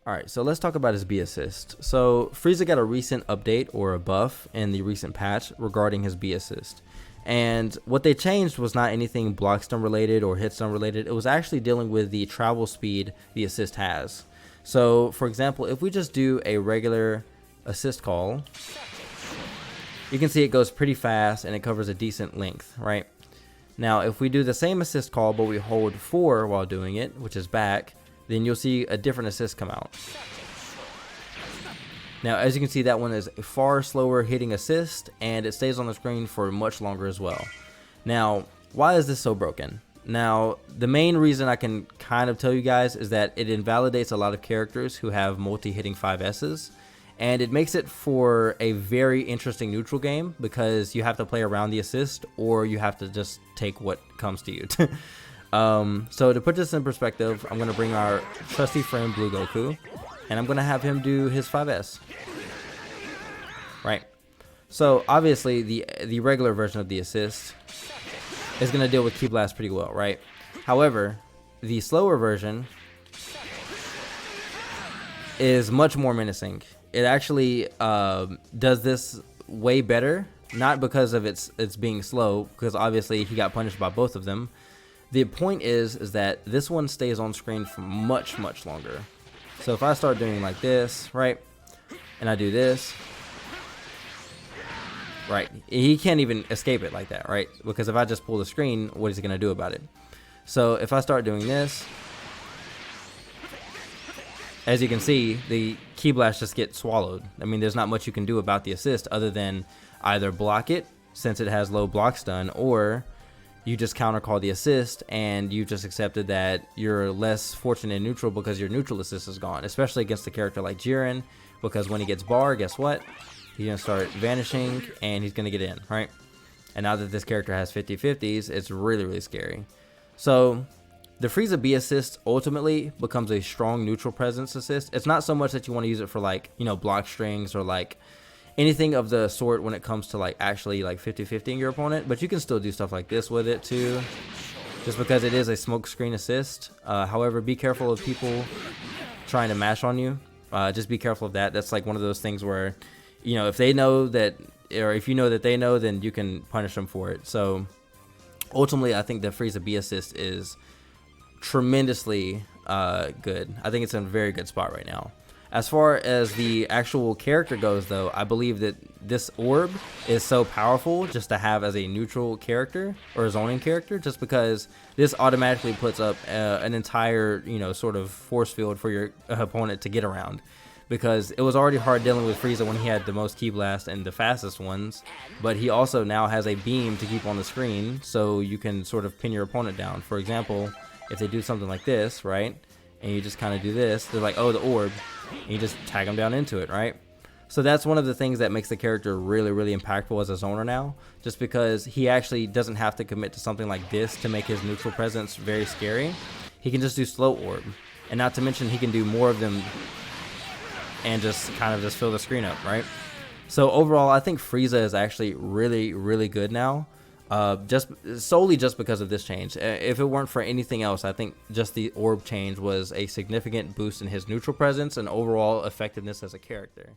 Alright, so let's talk about his B assist. So Frieza got a recent update or a buff in the recent patch regarding his B assist. And what they changed was not anything block stun related or hit stun related. It was actually dealing with the travel speed the assist has. So for example, if we just do a regular assist call, you can see it goes pretty fast and it covers a decent length, right? Now if we do the same assist call but we hold 4 while doing it, which is back, then you'll see a different assist come out. Now as you can see, that one is a far slower hitting assist and it stays on the screen for much longer as well. Now why is this so broken? Now the main reason I can kind of tell you guys is that it invalidates a lot of characters who have multi-hitting 5S's, and it makes it for a very interesting neutral game because you have to play around the assist or you have to just take what comes to you. So to put this in perspective, I'm going to bring our trusty friend Blue Goku, and I'm going to have him do his 5S. Right. So obviously the regular version of the assist is going to deal with Ki Blast pretty well, right? However, the slower version is much more menacing. It actually does this way better, not because of its being slow, because obviously he got punished by both of them. The point is that this one stays on screen for much longer. So if I start doing like this, right, and I do this, right, he can't even escape it like that, right? Because if I just pull the screen, what is he gonna do about it? So if I start doing this, as you can see, the Ki Blast just gets swallowed. I mean, there's not much you can do about the assist other than either block it, since it has low block stun, or you just counter call the assist and you just accepted that you're less fortunate in neutral because your neutral assist is gone, especially against a character like Jiren, because when he gets bar, guess what? He's gonna start vanishing and he's gonna get in, right? And now that this character has 50/50s, it's really scary. So the Frieza B assist ultimately becomes a strong neutral presence assist. It's not so much that you want to use it for, like, you know, block strings or like anything of the sort when it comes to like actually like 50/50ing your opponent, but you can still do stuff like this with it too, just because it is a smoke screen assist. However, be careful of people trying to mash on you. Just be careful of that. That's like one of those things where, you know, if they know that, or if you know that they know, then you can punish them for it. So ultimately, I think the Frieza B assist is tremendously good. I think it's in a very good spot right now. As far as the actual character goes, though, I believe that this orb is so powerful just to have as a neutral character or a zoning character, just because this automatically puts up an entire, you know, sort of force field for your opponent to get around. Because it was already hard dealing with Frieza when he had the most Ki Blast and the fastest ones, but he also now has a beam to keep on the screen, so you can sort of pin your opponent down. For example, if they do something like this, right, and you just kind of do this, they're like, oh, the orb, and you just tag them down into it, right? So that's one of the things that makes the character really impactful as a zoner now, just because he actually doesn't have to commit to something like this to make his neutral presence very scary. He can just do slow orb, and not to mention he can do more of them and just kind of just fill the screen up, right? So overall, I think Frieza is actually really good now, just solely just because of this change. If it weren't for anything else, I think just the orb change was a significant boost in his neutral presence and overall effectiveness as a character.